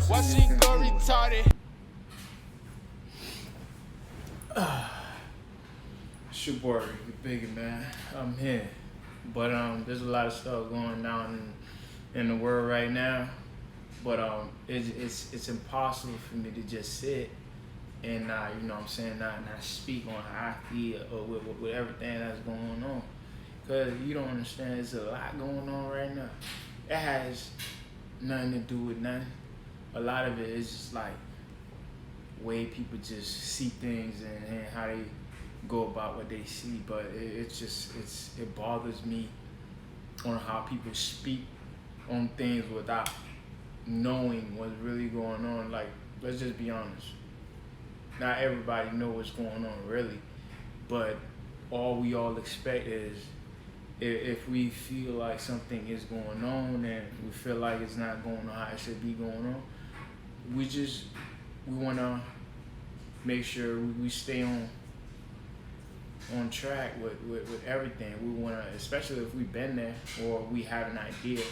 Watch she go retarded. It's your boy RickyBigy, man. I'm here, but there's a lot of stuff going down in the world right now. But it's impossible for me to just sit and not, you know what I'm saying, not speak on how I feel or with everything that's going on. Cause you don't understand, there's a lot going on right now. It has nothing to do with nothing. A lot of it is just like way people just see things and how they go about what they see. But it bothers me on how people speak on things without knowing what's really going on. Like, let's just be honest. Not everybody know what's going on really, but all we all expect is if we feel like something is going on and we feel like it's not going on how it should be going on, we want to make sure we stay on track with everything. We want to, especially if we've been there or we have an idea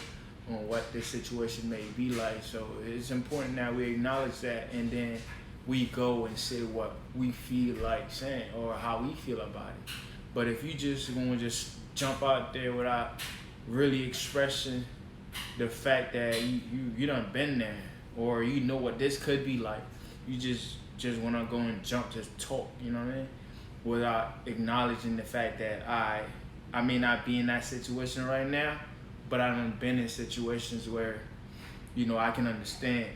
on what this situation may be like. So it's important that we acknowledge that and then we go and say what we feel like saying or how we feel about it. But if you just going to just jump out there without really expressing the fact that you done been there or you know what this could be like, you just want to go and jump, just talk, you know what I mean? Without acknowledging the fact that I may not be in that situation right now, but I've been in situations where, you know, I can understand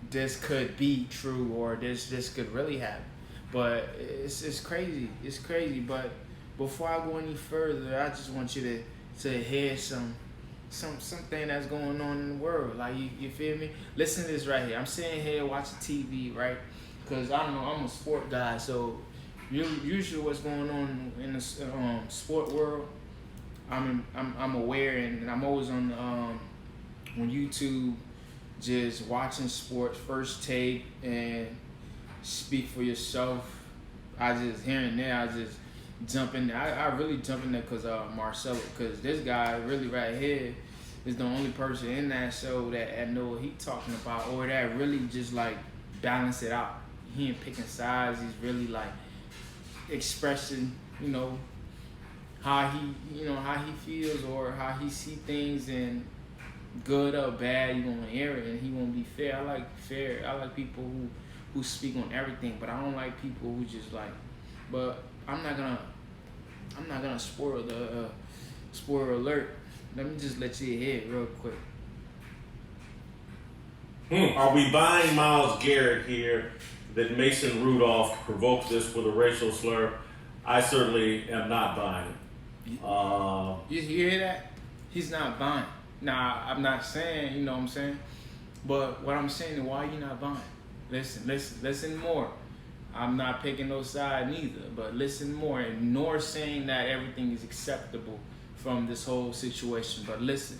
this could be true or this could really happen. But it's crazy. It's crazy. But before I go any further, I just want you to hear something that's going on in the world. Like, you feel me? Listen to this right here. I'm sitting here watching TV, right? Because I don't know, I'm a sport guy, so usually what's going on in the sport world, I'm aware, and I'm always on YouTube, just watching sports, first take, and speak for yourself. I just here and there, I just jump in there. I really jump in there because Marcelo, because this guy really right here is the only person in that show that I know what he talking about, or that really just like balance it out. He ain't picking sides. He's really like expressing, you know, how he feels or how he see things, and good or bad, you gonna air it and he gonna be fair. I like people who speak on everything, but I don't like people who just like. But I'm not gonna spoil the spoiler alert. Let me just let you hear it real quick. Are we buying Myles Garrett here that Mason Rudolph provoked this with a racial slur? I certainly am not buying it. You hear that? He's not buying. Now, I'm not saying, you know what I'm saying? But what I'm saying is, why you not buying? Listen more. I'm not picking no side neither, but listen more, and nor saying that everything is acceptable from this whole situation, but listen.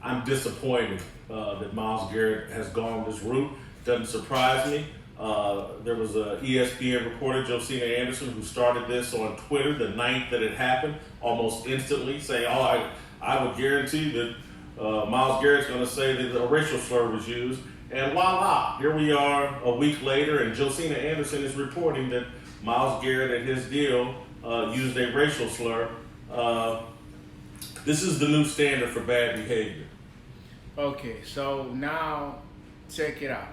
I'm disappointed that Myles Garrett has gone this route. Doesn't surprise me. There was a ESPN reporter, Josina Anderson, who started this on Twitter the night that it happened, almost instantly, saying, I would guarantee that Myles Garrett's going to say that a racial slur was used. And voila, here we are a week later, and Josina Anderson is reporting that Myles Garrett at his deal used a racial slur. This is the new standard for bad behavior. Okay, so now check it out.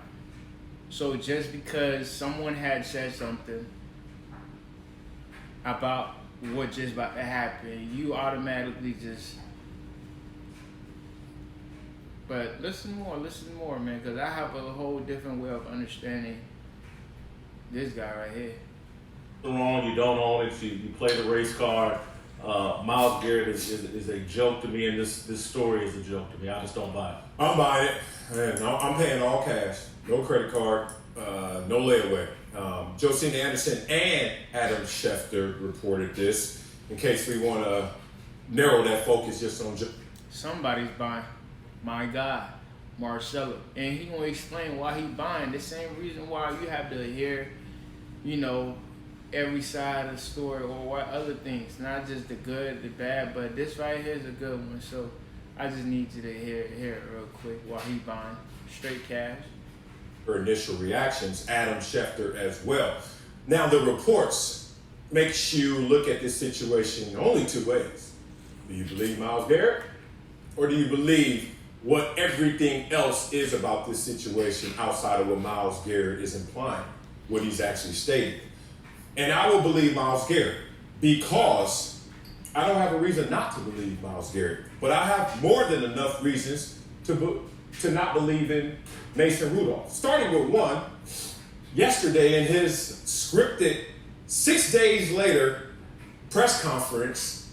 So just because someone had said something about what just about to happen, you automatically just. But listen more, man, because I have a whole different way of understanding this guy right here. Wrong, you don't own it. You play the race card. Myles Garrett is a joke to me, and this story is a joke to me. I just don't buy it. I'm buying it. Man, I'm paying all cash. No credit card, no layaway. Josina Anderson and Adam Schefter reported this in case we want to narrow that focus just on... Somebody's buying. My guy, Marcelo. And he gonna explain why he buying. The same reason why you have to hear, you know, every side of the story or what other things. Not just the good, the bad, but this right here is a good one. So I just need you to hear it real quick while he buying straight cash. Her initial reactions, Adam Schefter as well. Now the reports makes you look at this situation only two ways. Do you believe Myles Garrett, or do you believe what everything else is about this situation outside of what Myles Garrett is implying, what he's actually stating? And I will believe Myles Garrett because I don't have a reason not to believe Myles Garrett, but I have more than enough reasons to not believe in Mason Rudolph. Starting with one, yesterday in his scripted 6 days later press conference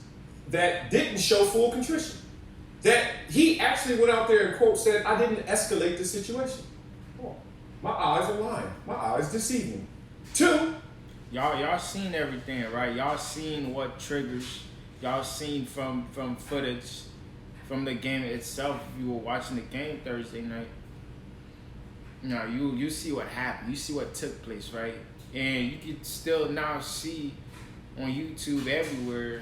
that didn't show full contrition. That he actually went out there and quote said, I didn't escalate the situation. Oh, my eyes are lying. My eyes deceive me. Two, Y'all seen everything, right? Y'all seen what triggers. Y'all seen from footage from the game itself. If you were watching the game Thursday night, you see what happened. You see what took place, right? And you can still now see on YouTube everywhere,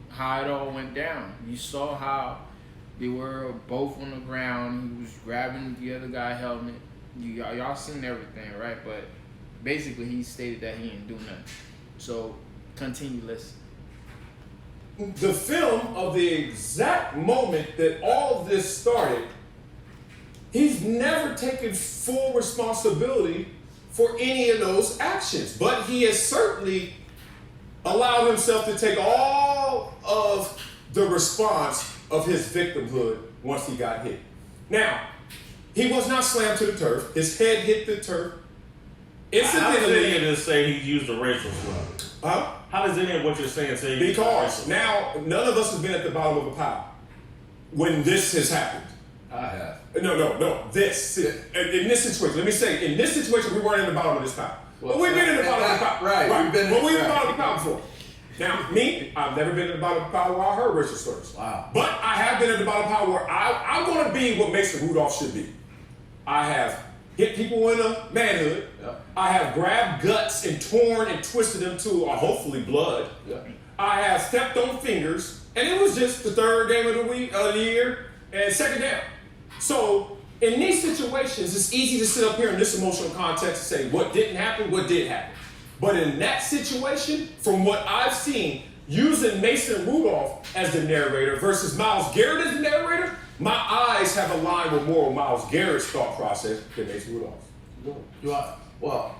how it all went down. You saw how they were both on the ground. He was grabbing the other guy's helmet. Y'all seen everything, right? But basically, he stated that he didn't do nothing. So, continue, listen. The film of the exact moment that all of this started, he's never taken full responsibility for any of those actions. But he has certainly allowed himself to take all of the response of his victimhood once he got hit. Now, he was not slammed to the turf. His head hit the turf. How does any of this say he used a racial slur? Huh? How does any of what you're saying say he used a Because racial slur? now none of us have been at the bottom of a pile when this has happened. I have. No. This. In this situation, let me say, in this situation, we weren't in the bottom of this pile. But we've been in the bottom of the pile. Right. We've been But we've been in the bottom of the pile before. Now, me, I've never been in the bottom of the pile where I heard racial slurs. Wow. But I have been in the bottom of the pile where I'm going to be what Mason Rudolph should be. I have hit people in the manhood. Yep. I have grabbed guts and torn and twisted them to hopefully blood. Yep. I have stepped on fingers, and it was just the third game of the year and second down. So in these situations, it's easy to sit up here in this emotional context and say what didn't happen, what did happen. But in that situation, from what I've seen, using Mason Rudolph as the narrator versus Myles Garrett as the narrator, my eyes have aligned with more of Myles Garrett's thought process than Mason Rudolph's. Well,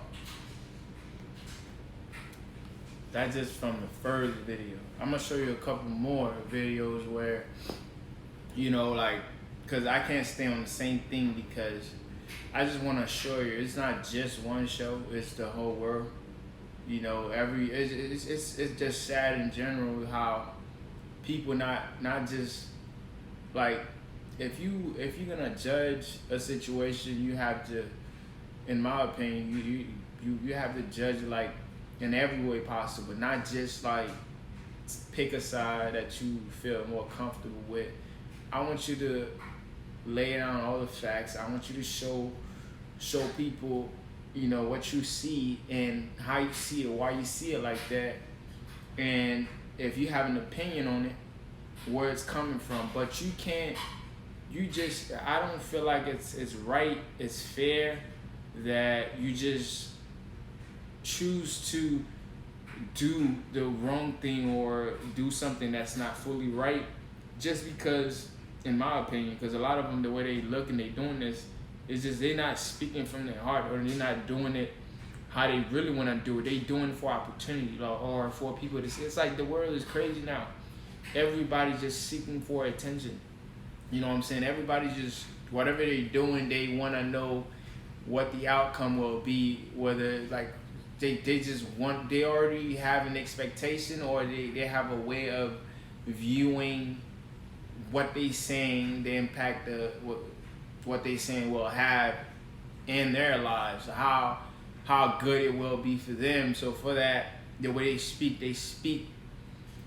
That's just from the first video. I'm gonna show you a couple more videos where, because I can't stay on the same thing because I just want to show you it's not just one show; it's the whole world. It's just sad in general how people not just like if you're gonna judge a situation, you have to, in my opinion, you have to judge like in every way possible, not just like pick a side that you feel more comfortable with. I want you to lay down all the facts. I want you to show people, what you see and how you see it, why you see it like that, and if you have an opinion on it, where it's coming from. But you can't. I don't feel like it's right, it's fair that you just choose to do the wrong thing or do something that's not fully right just because, in my opinion, because a lot of them, the way they look and they doing this, is just they're not speaking from their heart, or they're not doing it how they really want to do it. They doing it for opportunity or for people to see. It's like the world is crazy now. Everybody's just seeking for attention. You know what I'm saying? Everybody's just, whatever they're doing, they want to know what the outcome will be, whether like they already have an expectation, or they have a way of viewing what they saying, the impact of what they saying will have in their lives, how good it will be for them. So for that, the way they speak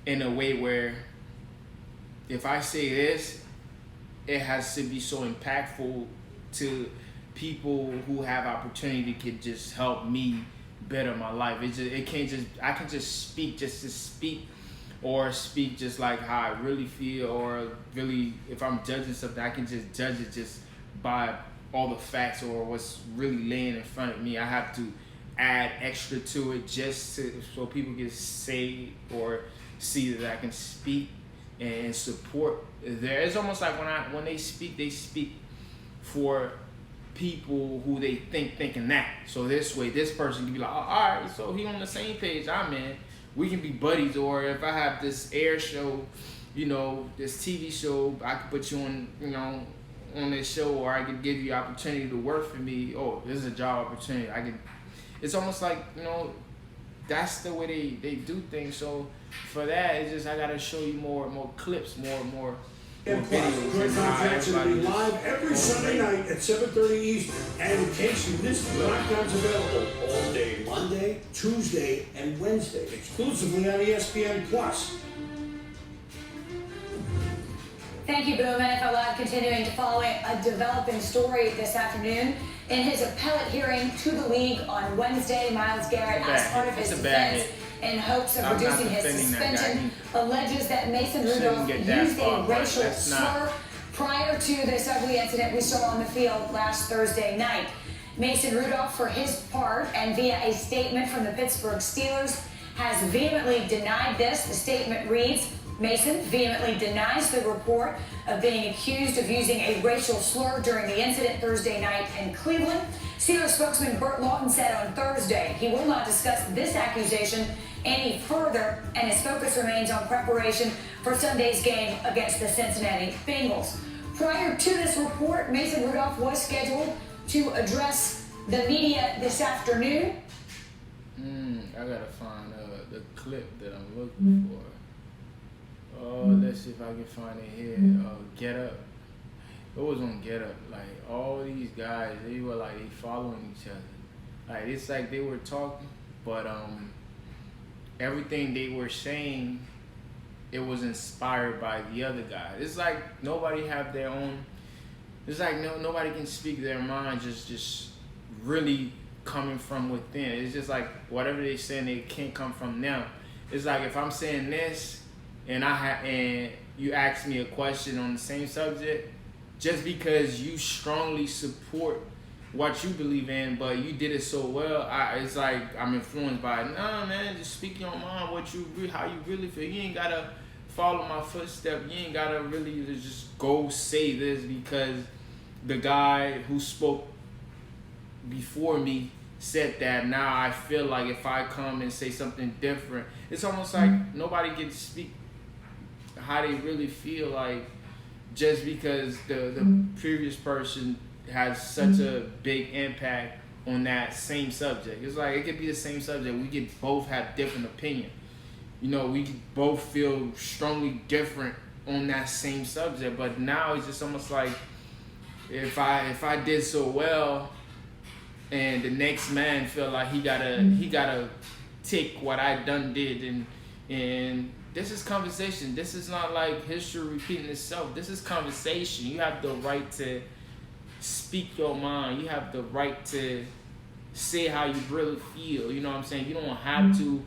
in a way where if I say this, it has to be so impactful to people who have opportunity to just help me better my life. I can just speak just to speak or speak just like how I really feel, or really if I'm judging something, I can just judge it just by all the facts or what's really laying in front of me. I have to add extra to it just so people can say or see that I can speak and support there. It's almost like when they speak for people who they thinking that. So this way, this person can be like, oh, all right, so he on the same page I'm in. We can be buddies. Or if I have this air show, this TV show, I can put you on, on this show, or I could give you opportunity to work for me. Oh, this is a job opportunity. It's almost like, that's the way they do things. So for that, it's just I gotta show you more clips, more videos. Great Contracts will be live every Sunday night at 7:30 Eastern. And in case you missed it, Lockdown's available all day Monday, Tuesday, and Wednesday, exclusively on ESPN Plus. Thank you, Boom. NFL Live continuing to follow a developing story this afternoon. In his appellate hearing to the league on Wednesday, Myles Garrett, as part of his defense, in hopes of reducing his suspension, alleges that Mason Rudolph used a racial slur prior to this ugly incident we saw on the field last Thursday night. Mason Rudolph, for his part, and via a statement from the Pittsburgh Steelers, has vehemently denied this. The statement reads, Mason vehemently denies the report of being accused of using a racial slur during the incident Thursday night in Cleveland. Steelers spokesman Burt Lawton said on Thursday he will not discuss this accusation any further, and his focus remains on preparation for Sunday's game against the Cincinnati Bengals. Prior to this report, Mason Rudolph was scheduled to address the media this afternoon. I gotta find the clip that I'm looking for. Let's see if I can find it here. Get Up. It was on Get Up. Like, all these guys, they were like, they following each other. Like, it's like they were talking, but everything they were saying, it was inspired by the other guy. It's like nobody have their own. It's like nobody can speak their mind just really coming from within. It's just like whatever they saying, they can't come from them. It's like if I'm saying this, and you ask me a question on the same subject, just because you strongly support what you believe in, but you did it so well, it's like I'm influenced by it. Nah, man, just speak your mind, how you really feel. You ain't gotta follow my footsteps. You ain't gotta really just go say this because the guy who spoke before me said that. Now I feel like if I come and say something different, it's almost like nobody can speak how they really feel, like just because the previous person has such a big impact on that same subject. It's like it could be the same subject. We could both have different opinion. We could both feel strongly different on that same subject. But now it's just almost like if I did so well, and the next man feel like he gotta take what I done did, and this is conversation. This is not like history repeating itself. This is conversation. You have the right to speak your mind. You have the right to say how you really feel. You know what I'm saying? You don't have to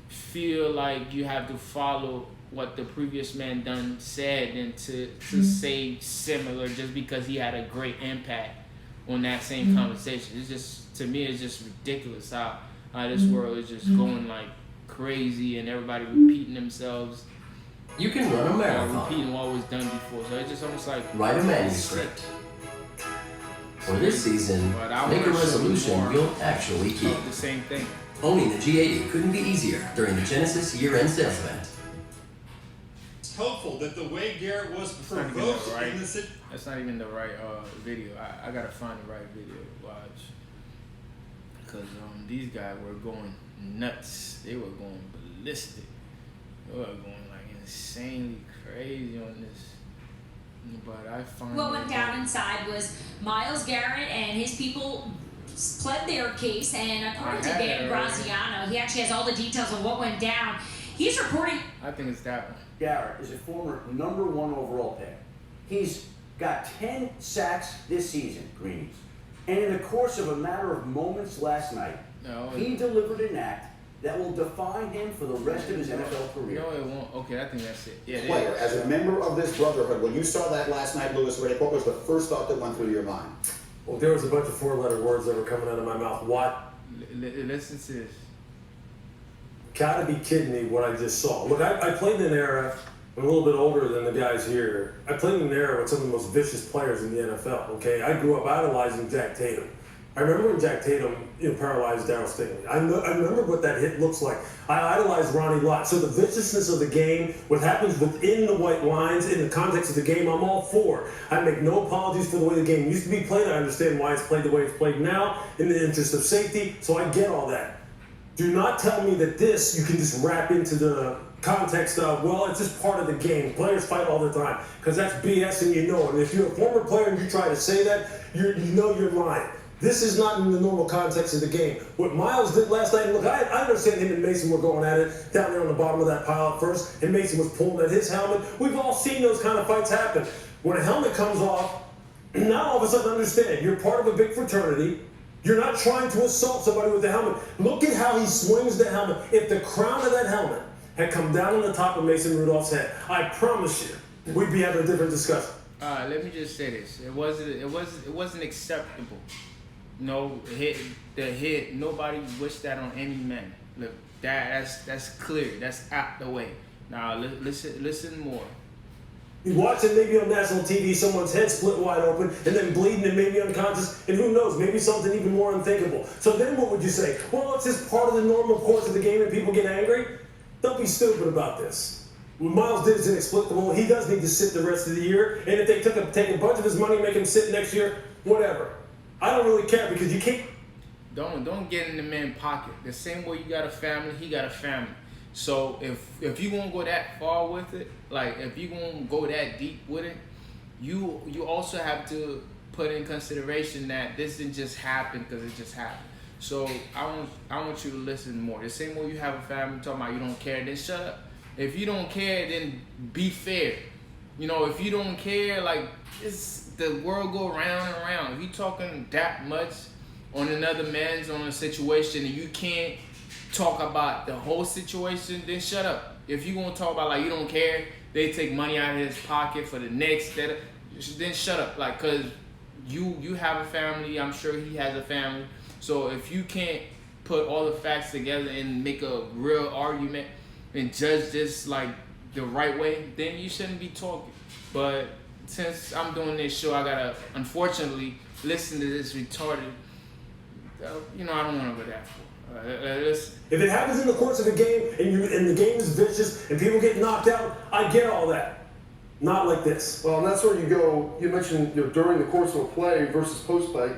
feel like you have to follow what the previous man done said and to say similar just because he had a great impact on that same conversation. It's just, to me, it's just ridiculous how this world is just going like crazy and everybody repeating themselves. You can run a marathon. Repeating what was done before. So it's just almost like write a manuscript. For this season, make a resolution you'll actually keep. The same thing. Owning the G80 couldn't be easier during the Genesis year-end sales event. It's helpful that the way Garrett was provoked in the city. That's not even the right video. I gotta find the right video to watch. Because these guys were going nuts. They were going ballistic. They were going like insanely crazy on this. But I find what went down inside was Myles Garrett and his people pled their case, and according to Dan Graziano, he actually has all the details of what went down. He's reporting. I think it's that one. Garrett is a former #1 overall pick. He's got 10 sacks this season, Greenies. And in the course of a matter of moments last night, he delivered an act that will define him for the rest of his NFL career. No, it won't. Okay, I think that's it. Yeah, Player, as a member of this brotherhood, when you saw that last night, Louis Riddick, what was the first thought that went through your mind? Well, there was a bunch of four-letter words that were coming out of my mouth. What? Listen to this. Gotta be kidding me what I just saw. Look, I played in an era, I'm a little bit older than the guys here. I played in an era with some of the most vicious players in the NFL, okay? I grew up idolizing Jack Tatum. I remember when Jack Tatum paralyzed Darryl Stingley. I remember what that hit looks like. I idolized Ronnie Lott. So the viciousness of the game, what happens within the white lines, in the context of the game, I'm all for. I make no apologies for the way the game used to be played. I understand why it's played the way it's played now, in the interest of safety, so I get all that. Do not tell me that this, you can just wrap into the context of, well, it's just part of the game. Players fight all the time, because that's BS and you know it. And if you're a former player and you try to say that, you know you're lying. This is not in the normal context of the game. What Myles did last night, look, I understand him and Mason were going at it down there on the bottom of that pile at first, and Mason was pulling at his helmet. We've all seen those kind of fights happen. When a helmet comes off, now all of a sudden understand, you're part of a big fraternity. You're not trying to assault somebody with the helmet. Look at how he swings the helmet. If the crown of that helmet had come down on the top of Mason Rudolph's head, I promise you, we'd be having a different discussion. Let me just say this: it wasn't acceptable. No the hit. Nobody wished that on any man. Look, that's clear. That's out the way. Now listen more. You watch it maybe on national TV, someone's head split wide open, and then bleeding and maybe unconscious, and who knows, maybe something even more unthinkable. So then what would you say? Well, it's just part of the normal course of the game and people get angry? Don't be stupid about this. What Myles did is inexplicable. He does need to sit the rest of the year, and if they take a bunch of his money and make him sit next year, whatever. I don't really care because you can't. Don't get in the man's pocket. The same way you got a family, he got a family. So if you gonna go that far with it, like if you gonna go that deep with it, you also have to put in consideration that this didn't just happen because it just happened. So I want you to listen more. The same way you have a family talking about you don't care, then shut up. If you don't care, then be fair. You know, if you don't care, like the world go round and round. If you talking that much on another man's on a situation and you can't talk about the whole situation, then shut up. If you gonna talk about like you don't care, they take money out of his pocket for the next, then shut up. Like, cause you have a family. I'm sure he has a family. So if you can't put all the facts together and make a real argument and judge this like the right way, then you shouldn't be talking. But since I'm doing this show, I gotta unfortunately listen to this retarded. I don't want to go that far. If it happens in the course of a game and the game is vicious and people get knocked out, I get all that. Not like this. Well, and that's where you go. You mentioned during the course of a play versus post play.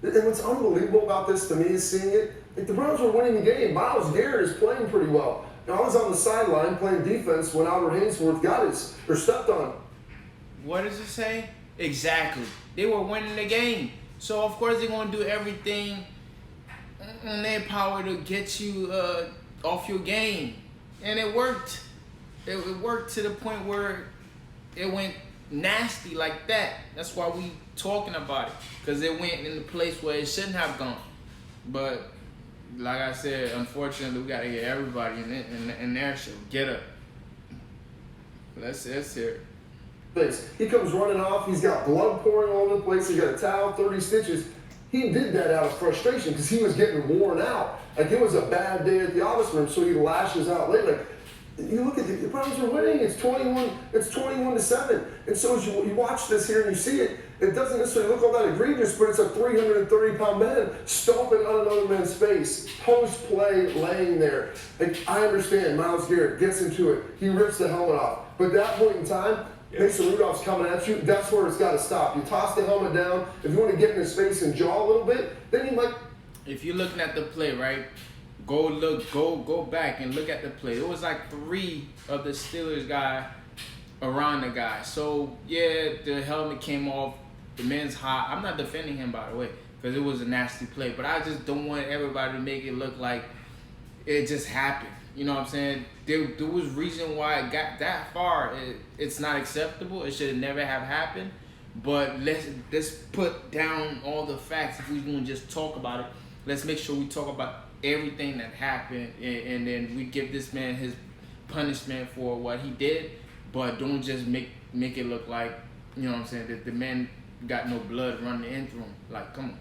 And what's unbelievable about this to me is seeing it. Like the Browns were winning the game. Myles Garrett is playing pretty well. Now, I was on the sideline playing defense when Albert Hainsworth stepped on. What does it say? Exactly. They were winning the game. So, of course, they're going to do everything in their power to get you off your game. And it worked. It worked to the point where it went nasty like that. That's why we talking about it. Because it went in the place where it shouldn't have gone. But, like I said, unfortunately, we got to get everybody in their show. Get up. Let's hear it. He comes running off. He's got blood pouring all over the place. He's got a towel, 30 stitches. He did that out of frustration because he was getting worn out. Like it was a bad day at the office room, so he lashes out late. Like you look at the Browns are winning. It's 21-7. And so as you watch this here and you see it, it doesn't necessarily look all that egregious, but it's a 330-pound man stomping on another man's face, post play, laying there. Like I understand, Myles Garrett gets into it. He rips the helmet off, but at that point in time. Mason Rudolph's coming at you, that's where it's got to stop. You toss the helmet down. If you want to get in his face and jaw a little bit, then you might. If you're looking at the play, right, go back and look at the play. It was like 3 of the Steelers guy around the guy. So, yeah, the helmet came off. The man's hot. I'm not defending him, by the way, because it was a nasty play. But I just don't want everybody to make it look like it just happened. You know what I'm saying? There was reason why it got that far. It's not acceptable. It should never have happened. But let's put down all the facts. If we're going to just talk about it, let's make sure we talk about everything that happened, and then we give this man his punishment for what he did, but don't just make it look like, you know what I'm saying, that the man got no blood running in through him. Like, come on,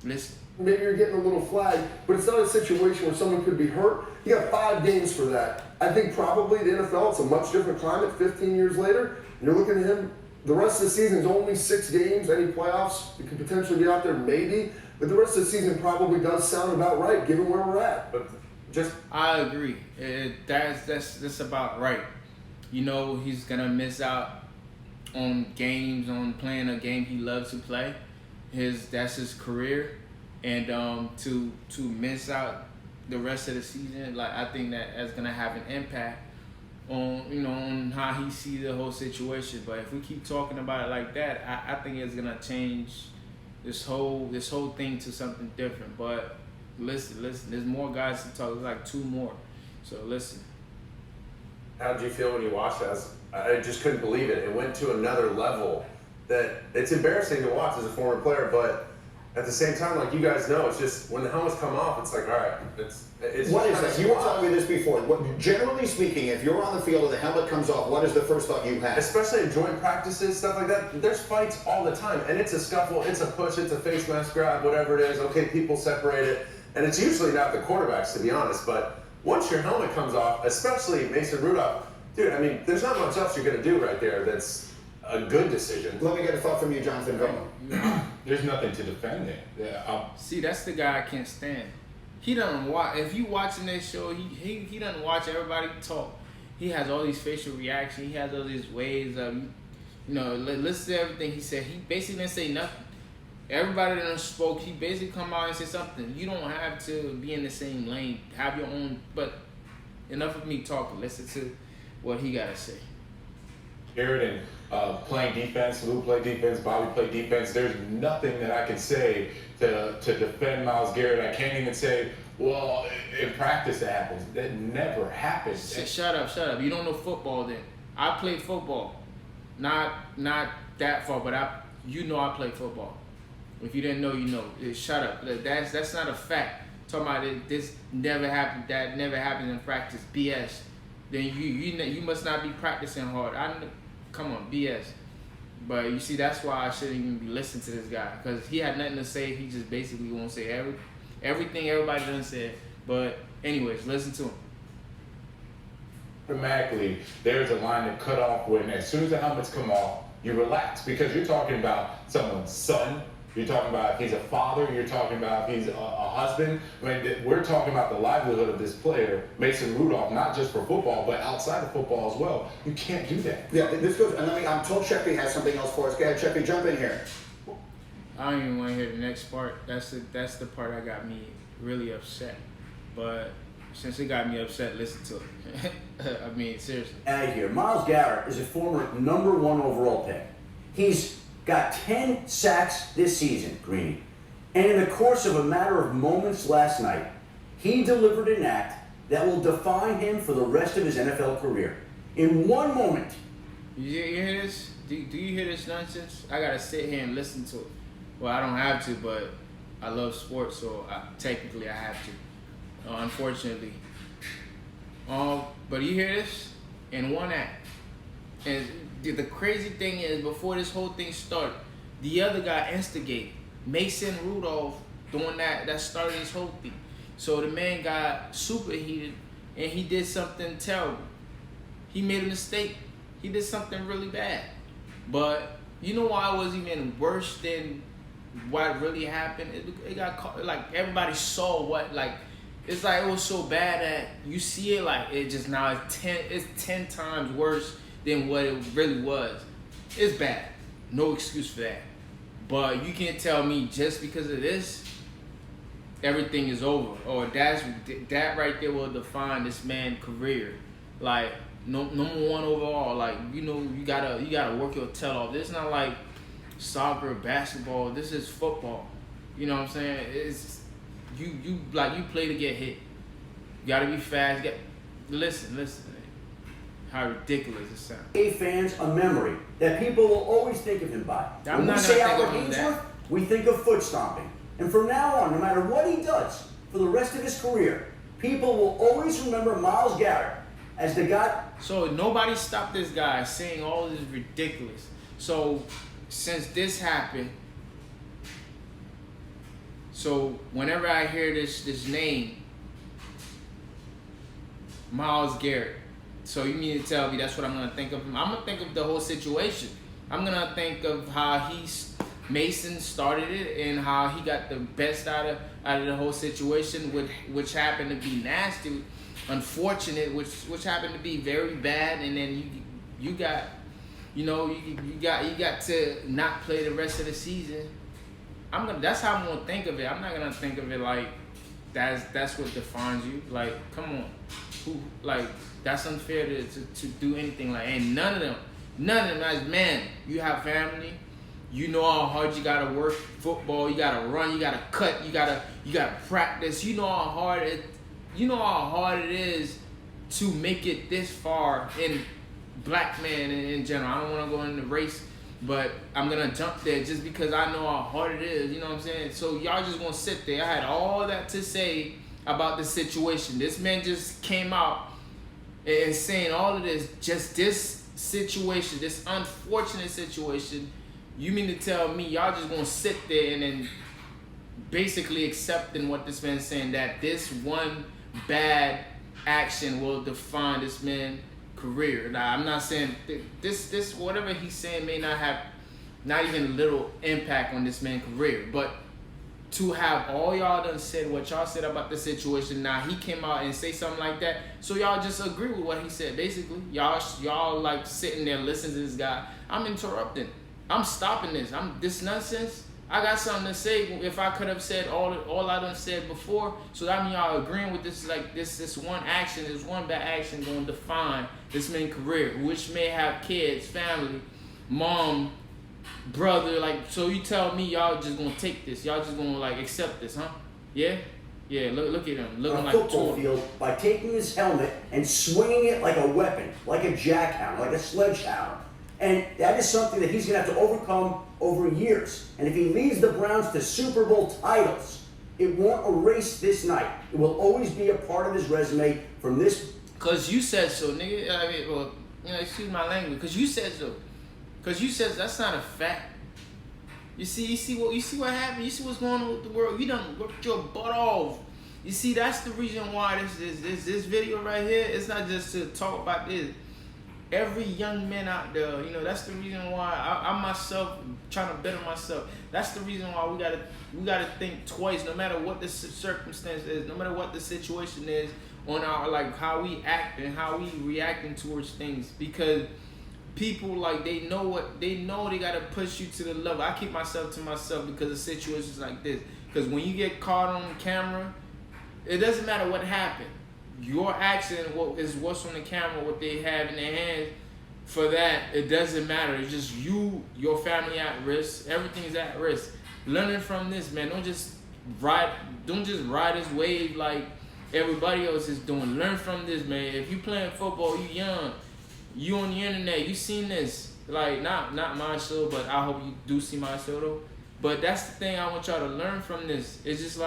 listen. Maybe you're getting a little flag, but it's not a situation where someone could be hurt. You got 5 games for that. I think probably the NFL, it's a much different climate 15 years later. You're looking at him, the rest of the season is only 6 games, any playoffs, you could potentially be out there maybe, but the rest of the season probably does sound about right given where we're at. But I agree. That's about right. You know, he's gonna miss out on games, on playing a game he loves to play. That's his career. And to miss out the rest of the season, like, I think that's gonna have an impact on, you know, on how he sees the whole situation. But if we keep talking about it like that, I think it's gonna change this whole thing to something different. But listen, there's more guys to talk. There's like 2 more. So listen. How did you feel when you watched it? I just couldn't believe it. It went to another level that it's embarrassing to watch as a former player, but at the same time, like you guys know, it's just when the helmets come off, it's like, all right, it's what is that? You were telling me this before. Generally speaking, if you're on the field and the helmet comes off, what is the first thought you have? Especially in joint practices, stuff like that. There's fights all the time, and it's a scuffle, it's a push, it's a face mask grab, whatever it is. Okay, people separate it, and it's usually not the quarterbacks, to be honest. But once your helmet comes off, especially Mason Rudolph, dude, I mean, there's not much else you're gonna do right there that's a good decision. Let me get a thought from you, Jonathan Villa. There's nothing to defend it. See, that's the guy I can't stand. He doesn't watch. If you watching this show, he doesn't watch everybody talk. He has all these facial reactions. He has all these ways of, you know, listen to everything he said. He basically didn't say nothing. Everybody that spoke, he basically come out and said something. You don't have to be in the same lane. Have your own. But enough of me talking. Listen to what he got to say. Garrett and playing defense, Lou played defense, Bobby played defense. There's nothing that I can say to defend Myles Garrett. I can't even say, well, in practice it happens. That never happens. Shut up. You don't know football then. I played football. Not that far, but I played football. If you didn't know, you know. Shut up. That's not a fact. Talking about this never happened, that never happened in practice. BS. Then you must not be practicing hard. Come on, BS. But you see, that's why I shouldn't even be listening to this guy, because he had nothing to say. He just basically won't say everything everybody done said. But anyways, listen to him. Automatically, there's a line that cut off when, as soon as the helmets come off, you relax, because you're talking about someone's son. You're talking about if he's a father. You're talking about if he's a husband. I mean, we're talking about the livelihood of this player, Mason Rudolph, not just for football, but outside of football as well. You can't do that. Yeah, this goes. And I'm told Sheffy has something else for us. Go ahead, Sheffy, jump in here. I don't even want to hear the next part. That's the part that got me really upset. But since it got me upset, listen to it. I mean, seriously. Out here, Myles Garrett is a former #1 overall pick. He's got 10 sacks this season, Greeny. And in the course of a matter of moments last night, he delivered an act that will define him for the rest of his NFL career. In one moment. You hear this? Do you hear this nonsense? I gotta sit here and listen to it. Well, I don't have to, but I love sports, so technically I have to. Unfortunately. But you hear this? In one act. And the crazy thing is, before this whole thing started, the other guy instigated. Mason Rudolph doing that started this whole thing. So the man got superheated and he did something terrible. He made a mistake. He did something really bad. But you know why it was even worse than what really happened? It got caught, like everybody saw what, like, it's like it was so bad that you see it like it just now it's 10 times worse than what it really was. It's bad. No excuse for that. But you can't tell me just because of this, everything is over. Or that right there will define this man's career. Like, #1 overall. Like, you know, you gotta work your tail off. This is not like soccer, basketball. This is football. You know what I'm saying? It's you play to get hit. You gotta be fast. Listen. How ridiculous it sounds. Fans a memory that people will always think of him by. I'm when we say Albert Ainsworth, we think of foot stomping. And from now on, no matter what he does for the rest of his career. People will always remember Myles Garrett as the guy. So nobody stopped this guy saying all this ridiculous. So since this happened, so whenever I hear this name, Myles Garrett, so you mean to tell me that's what I'm gonna think of him? I'm gonna think of the whole situation. I'm gonna think of how Mason started it and how he got the best out of the whole situation, which happened to be nasty, unfortunate, which happened to be very bad, and then you got to not play the rest of the season. That's how I'm gonna think of it. I'm not gonna think of it like that's what defines you. Like, come on, that's unfair to do anything like. And none of them. As man, you have family. You know how hard you gotta work football. You gotta run. You gotta cut. You gotta practice. You know how hard it is to make it this far in black man in general. I don't want to go into race, but I'm gonna jump there just because I know how hard it is. You know what I'm saying? So y'all just gonna sit there. I had all that to say about the situation. This man just came out and saying all of this. Just this situation, this unfortunate situation. You mean to tell me y'all just gonna sit there and then basically accepting what this man's saying, that this one bad action will define this man's career? Now, I'm not saying this whatever he's saying may not have not even little impact on this man's career, but to have all y'all done said what y'all said about the situation, now he came out and say something like that, so y'all just agree with what he said. Basically, y'all like sitting there listening to this guy. I'm interrupting. I'm stopping this. This nonsense. I got something to say. If I could have said all I done said before, so that means y'all agreeing with this, like this one action, this one bad action gonna define this man's career, which may have kids, family, mom, brother. Like, so you tell me y'all just gonna take this? Y'all just gonna like accept this, huh? Yeah. Yeah. Look at him looking like a football field by taking his helmet and swinging it like a weapon, like a jackhammer, like a sledgehammer. And that is something that he's going to have to overcome over years. And if he leads the Browns to Super Bowl titles, it won't erase this night. It will always be a part of his resume from this. Because you said so, nigga. I mean, well, excuse my language. Because you said so. Because you said that's not a fact. You see what happened? You see what's going on with the world? You done worked your butt off. You see, that's the reason why this video right here, it's not just to talk about this. Every young man out there, that's the reason why I myself trying to better myself. That's the reason why we gotta think twice, no matter what the circumstance is, no matter what the situation is, on our how we act and how we reacting towards things. Because people they know they gotta push you to the level. I keep myself to myself because of situations like this. Because when you get caught on camera, it doesn't matter what happened. Your action is what's on the camera, what they have in their hands. For that, it doesn't matter. It's just you, your family at risk. Everything's at risk. Learning from this, man. Don't just ride this wave like everybody else is doing. Learn from this, man. If you playing football, you young, you on the internet, you seen this. Not my show, but I hope you do see my show though. But that's the thing I want y'all to learn from this. It's just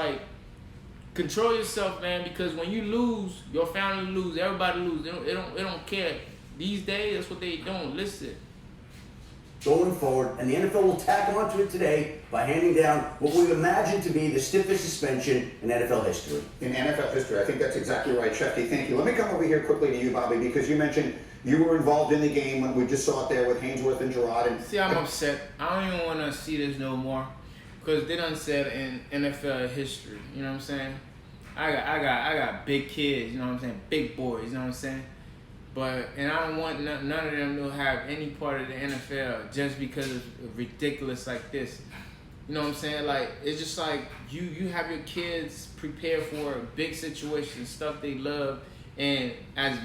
control yourself, man, because when you lose, your family lose, everybody lose. They don't care. These days, that's what they doing. Listen. Going forward, and the NFL will tack onto it today by handing down what we imagine to be the stiffest suspension in NFL history. In NFL history, I think that's exactly right, Shefty. Thank you. Let me come over here quickly to you, Bobby, because you mentioned you were involved in the game when we just saw it there with Hainsworth and Gerard. See, I'm upset. I don't even want to see this no more, because they done said in NFL history. You know what I'm saying? I got big kids, you know what I'm saying? Big boys, you know what I'm saying? And I don't want none of them to have any part of the NFL just because of ridiculous like this. You know what I'm saying? It's just you have your kids prepare for a big situation, stuff they love, and as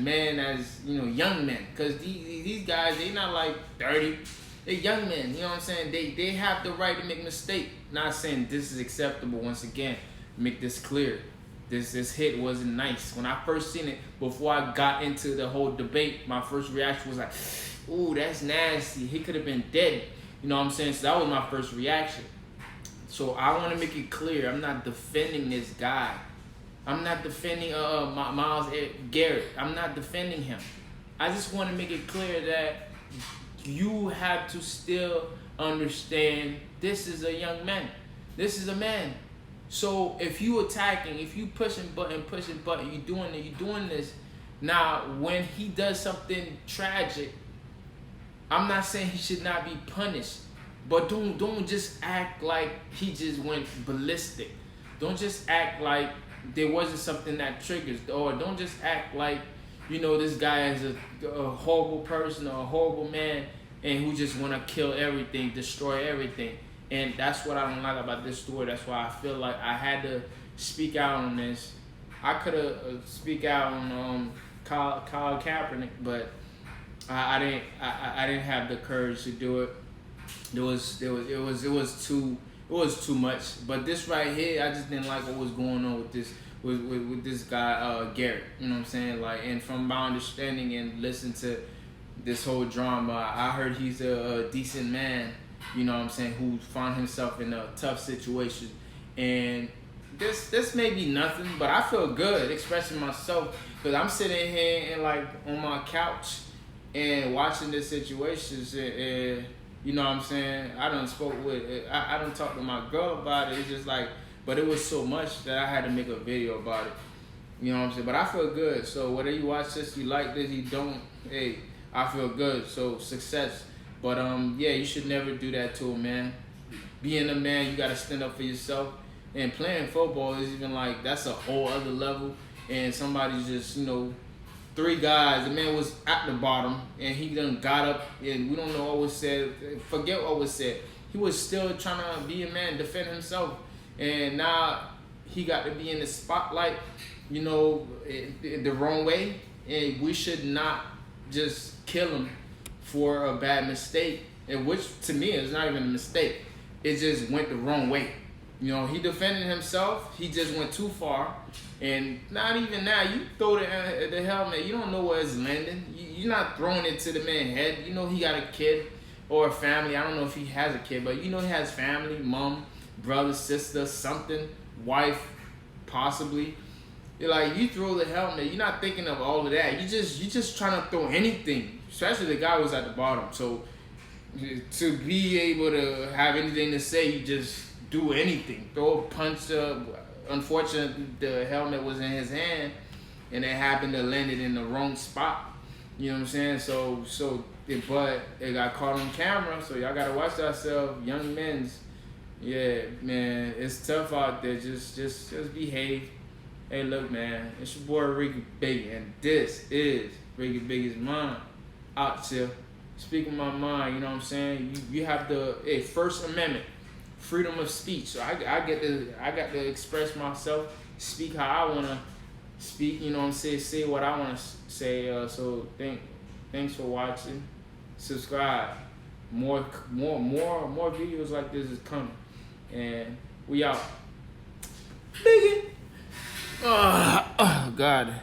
young men, because these guys, they not 30, they're young men, you know what I'm saying? They have the right to make mistakes. Not saying this is acceptable. Once again, make this clear. This hit wasn't nice. When I first seen it, before I got into the whole debate, my first reaction was ooh, that's nasty. He could have been dead. You know what I'm saying? So that was my first reaction. So I want to make it clear, I'm not defending this guy. I'm not defending Myles Garrett. I'm not defending him. I just want to make it clear that you have to still understand this is a young man. This is a man. So if you attacking, if you pushing button, you doing this. Now, when he does something tragic, I'm not saying he should not be punished, but don't just act like he just went ballistic. Don't just act like there wasn't something that triggers, or don't just act like, you know, this guy is a horrible person or a horrible man and who just want to kill everything, destroy everything. And that's what I don't like about this story. That's why I feel like I had to speak out on this. I could have speak out on Colin Kaepernick, but I didn't have the courage to do it. It was too much. But this right here, I just didn't like what was going on with this with this guy Garrett. You know what I'm saying? Like, and from my understanding and listening to this whole drama, I heard he's a decent man. You know what I'm saying? Who found himself in a tough situation, and this may be nothing, but I feel good expressing myself because I'm sitting here and like on my couch and watching this situations and you know what I'm saying? I done talked to my girl about it. It's just like, but it was so much that I had to make a video about it. You know what I'm saying? But I feel good. So whether you watch this, you like this, you don't, hey, I feel good. So success. But yeah, you should never do that to a man. Being a man, you gotta stand up for yourself. And playing football is even like, that's a whole other level. And somebody just, you know, 3 guys, the man was at the bottom and he done got up and we don't know what was said. Forget what was said. He was still trying to be a man, defend himself. And now he got to be in the spotlight, you know, the wrong way. And we should not just kill him for a bad mistake, and which to me is not even a mistake. It just went the wrong way. You know, he defended himself. He just went too far. And not even now, you throw the helmet, you don't know where it's landing. You're not throwing it to the man's head. You know he got a kid or a family. I don't know if he has a kid, but you know he has family, mom, brother, sister, something, wife, possibly. You're like, you throw the helmet, you're not thinking of all of that. You just trying to throw anything. Especially the guy was at the bottom. So to be able to have anything to say, you just do anything. Throw a punch. Unfortunately, the helmet was in his hand, and it happened to land it in the wrong spot. You know what I'm saying? But it got caught on camera, so y'all gotta watch yourself, young men's. Yeah, man, it's tough out there. Just behave. Hey, look, man, it's your boy RickyBigy, and this is RickyBigy's Mind. Out here, speaking my mind. You know what I'm saying? You have the First Amendment, freedom of speech. So I got to express myself, speak how I wanna speak. You know what I'm saying? Say what I wanna say. So thanks for watching. Subscribe. More videos like this is coming, and we out. Biggie. Oh God.